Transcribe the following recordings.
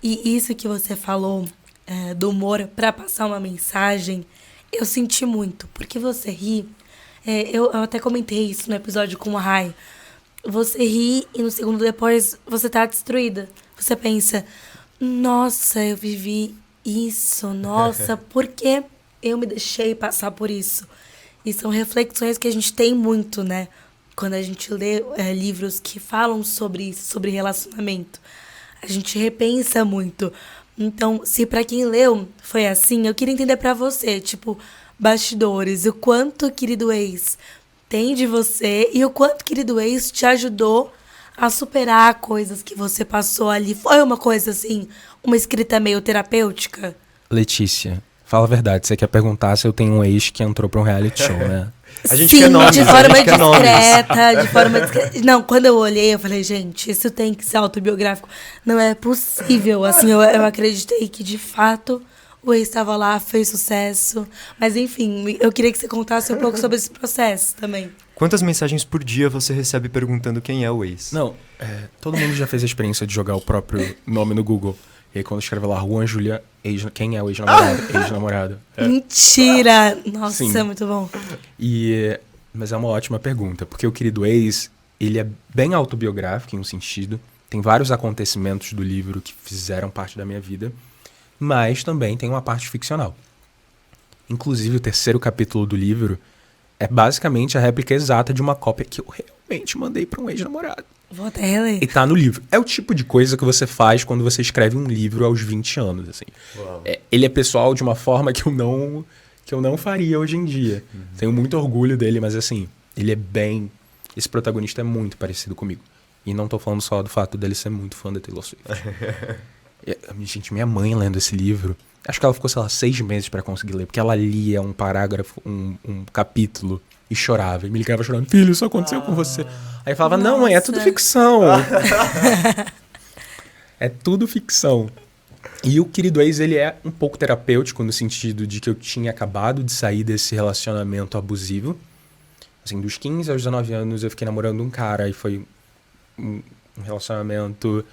E isso que você falou do humor pra passar uma mensagem, eu senti muito. Porque você ri. Eu até comentei isso no episódio com o Rai. Você ri e no segundo depois você tá destruída. Você pensa, nossa, eu vivi isso, nossa, por que eu me deixei passar por isso? E são reflexões que a gente tem muito, né? Quando a gente lê livros que falam sobre isso, sobre relacionamento. A gente repensa muito. Então, se pra quem leu foi assim, eu queria entender pra você, tipo, bastidores, o quanto, querido ex, tem de você e o quanto, querido ex, te ajudou a superar coisas que você passou ali. Foi uma coisa assim, uma escrita meio terapêutica? Letícia, fala a verdade. Você quer perguntar se eu tenho um ex que entrou pra um reality show, né? A gente Sim, quer nomes, de forma a gente quer nomes. discreta, de forma discreta. Não, quando eu olhei, eu falei, gente, isso tem que ser autobiográfico. Não é possível. Assim, eu acreditei que, de fato, o ex estava lá, fez sucesso. Mas, enfim, eu queria que você contasse um pouco sobre esse processo também. Quantas mensagens por dia você recebe perguntando quem é o ex? Não, todo mundo já fez a experiência de jogar o próprio nome no Google. E aí quando escreve lá, Juan Julia, quem é o ex-namorado? Ex-namorado. Mentira! Nossa, Sim. é muito bom. Mas é uma ótima pergunta, porque o querido ex, ele é bem autobiográfico em um sentido. Tem vários acontecimentos do livro que fizeram parte da minha vida, mas também tem uma parte ficcional. Inclusive, o terceiro capítulo do livro é basicamente a réplica exata de uma cópia que eu realmente mandei para um ex-namorado. Vou até reler. E tá no livro. É o tipo de coisa que você faz quando você escreve um livro aos 20 anos, assim. Ele é pessoal de uma forma que eu não faria hoje em dia. Tenho muito orgulho dele, mas assim, ele é bem... Esse protagonista é muito parecido comigo. E não tô falando só do fato dele ser muito fã da Taylor Swift. Gente, minha mãe lendo esse livro, acho que ela ficou, sei lá, 6 meses pra conseguir ler, porque ela lia um parágrafo, um capítulo e chorava. E me ligava chorando, filho, isso aconteceu com você. Aí eu falava, não, mãe, é tudo ficção. É tudo ficção. E o querido ex, ele é um pouco terapêutico no sentido de que eu tinha acabado de sair desse relacionamento abusivo. Assim, dos 15 aos 19 anos eu fiquei namorando um cara e foi um relacionamento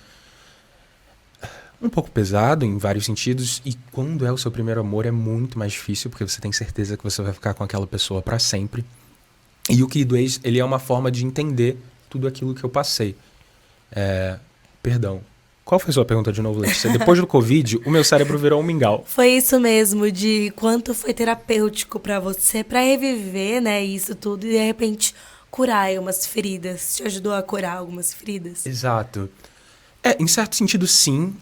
um pouco pesado em vários sentidos. E quando é o seu primeiro amor é muito mais difícil, porque você tem certeza que você vai ficar com aquela pessoa pra sempre. E o querido ex, ele é uma forma de entender tudo aquilo que eu passei. Perdão. Qual foi a sua pergunta de novo, Letícia? Depois do Covid, o meu cérebro virou um mingau. Foi isso mesmo, de quanto foi terapêutico pra você, pra reviver, né, isso tudo e de repente curar algumas feridas. Te ajudou a curar algumas feridas? Exato. Em certo sentido, sim.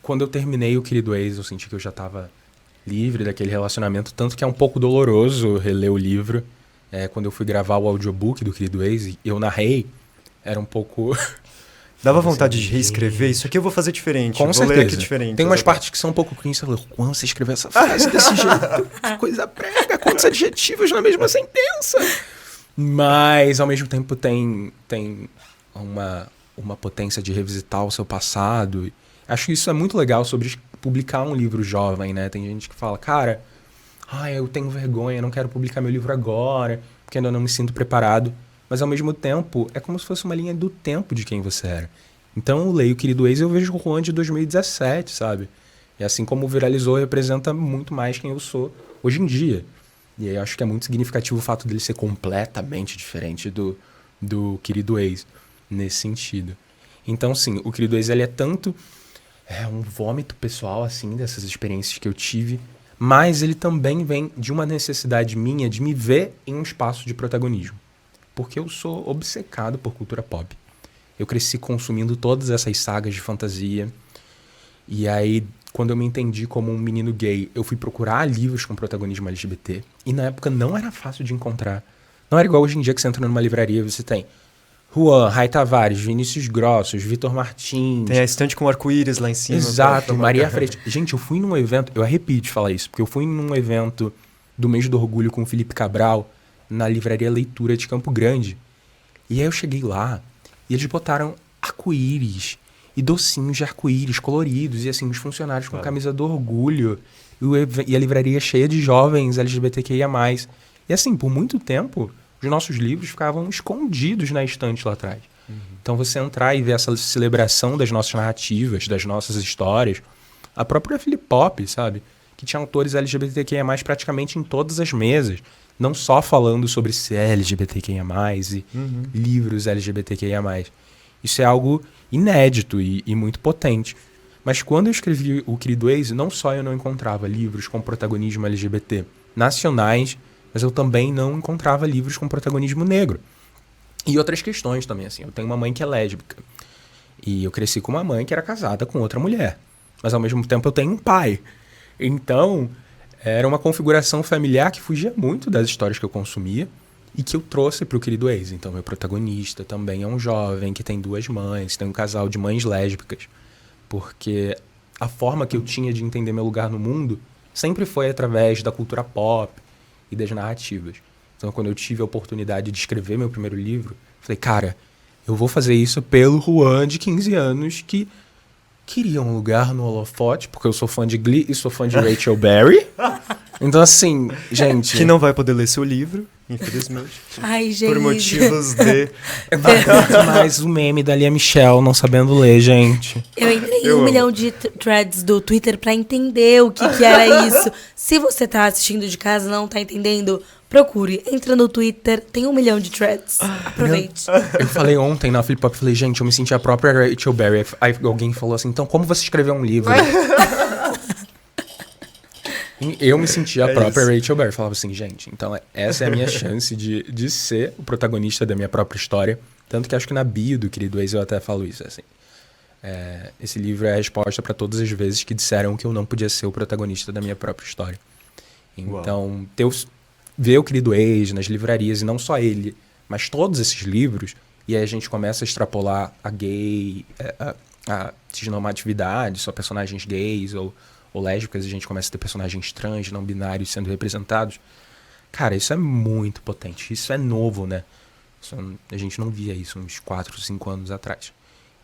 Quando eu terminei o querido ex, eu senti que eu já estava livre daquele relacionamento, tanto que é um pouco doloroso reler o livro. Quando eu fui gravar o audiobook do querido ex, eu narrei, era um pouco... Dava vontade de reescrever? Isso aqui eu vou fazer diferente. Com vou certeza. ler aqui diferente. Tem umas partes que são um pouco cringe. Você falou, Juan, você escreveu essa frase desse jeito? Que coisa brega, quantos adjetivos na mesma sentença? Mas, ao mesmo tempo, tem uma potência de revisitar o seu passado. Acho que isso é muito legal sobre publicar um livro jovem, né? Tem gente que fala, cara, eu tenho vergonha, não quero publicar meu livro agora, porque ainda não me sinto preparado. Mas, ao mesmo tempo, é como se fosse uma linha do tempo de quem você era. Então, eu leio o querido ex e eu vejo o Juan de 2017, sabe? E assim como viralizou, representa muito mais quem eu sou hoje em dia. E aí, eu acho que é muito significativo o fato dele ser completamente diferente do querido ex, nesse sentido. Então, sim, o querido ex, ele é tanto um vômito pessoal, assim, dessas experiências que eu tive, mas ele também vem de uma necessidade minha de me ver em um espaço de protagonismo. Porque eu sou obcecado por cultura pop. Eu cresci consumindo todas essas sagas de fantasia. E aí, quando eu me entendi como um menino gay, eu fui procurar livros com protagonismo LGBT. E na época não era fácil de encontrar. Não era igual hoje em dia que você entra numa livraria e você tem Juan, Rai Tavares, Vinícius Grossos, Vitor Martins. Tem a estante com arco-íris lá em cima. Exato, Maria Freitas. Gente, eu fui num evento, eu arrepio de falar isso, porque eu fui num evento do Mês do Orgulho com o Felipe Cabral, na livraria Leitura de Campo Grande. E aí eu cheguei lá e eles botaram arco-íris e docinhos de arco-íris coloridos e assim, os funcionários com camisa do orgulho e a livraria cheia de jovens LGBTQIA+. E assim, por muito tempo, os nossos livros ficavam escondidos na estante lá atrás. Então você entrar e ver essa celebração das nossas narrativas, das nossas histórias. A própria Philip Pop, sabe? Que tinha autores LGBTQIA+, praticamente em todas as mesas. Não só falando sobre ser LGBTQIA+, e livros LGBTQIA+. Isso é algo inédito e muito potente. Mas quando eu escrevi O Querido Ex, não só eu não encontrava livros com protagonismo LGBT nacionais, mas eu também não encontrava livros com protagonismo negro. E outras questões também, assim. Eu tenho uma mãe que é lésbica. E eu cresci com uma mãe que era casada com outra mulher. Mas ao mesmo tempo eu tenho um pai. Então, era uma configuração familiar que fugia muito das histórias que eu consumia e que eu trouxe para O Querido Ex. Então, meu protagonista também é um jovem que tem 2 mães, tem um casal de mães lésbicas. Porque a forma que eu tinha de entender meu lugar no mundo sempre foi através da cultura pop e das narrativas. Então, quando eu tive a oportunidade de escrever meu primeiro livro, falei, cara, eu vou fazer isso pelo Juan de 15 anos que queria um lugar no holofote, porque eu sou fã de Glee e sou fã de Rachel Berry. Então, assim, gente... Que não vai poder ler seu livro, infelizmente. Ai, gente. Por motivos de... Mas o meme da Lia Michelle não sabendo ler, gente. Eu entrei em 1 milhão de threads do Twitter pra entender o que era isso. Se você tá assistindo de casa e não tá entendendo, procure. Entra no Twitter, tem 1 milhão de threads. Aproveite. Eu falei ontem na Flip Pop, falei, gente, eu me senti a própria Rachel Berry. Aí alguém falou assim, então como você escreveu um livro? Eu me sentia a própria Rachel Berry. Falava assim, gente, então essa é a minha chance de ser o protagonista da minha própria história. Tanto que acho que na bio do Querido Ex eu até falo isso, assim. Esse livro é a resposta para todas as vezes que disseram que eu não podia ser o protagonista da minha própria história. Então, ver O Querido Ex nas livrarias, e não só ele, mas todos esses livros, e aí a gente começa a extrapolar a gay, a cisnormatividade, só personagens gays ou lésbicas, a gente começa a ter personagens trans, não binários sendo representados. Cara, isso é muito potente. Isso é novo, né? A gente não via isso uns 4, 5 anos atrás.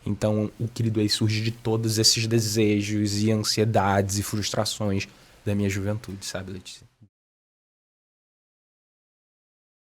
Então, O Querido Ex surge de todos esses desejos e ansiedades e frustrações da minha juventude, sabe, Letícia?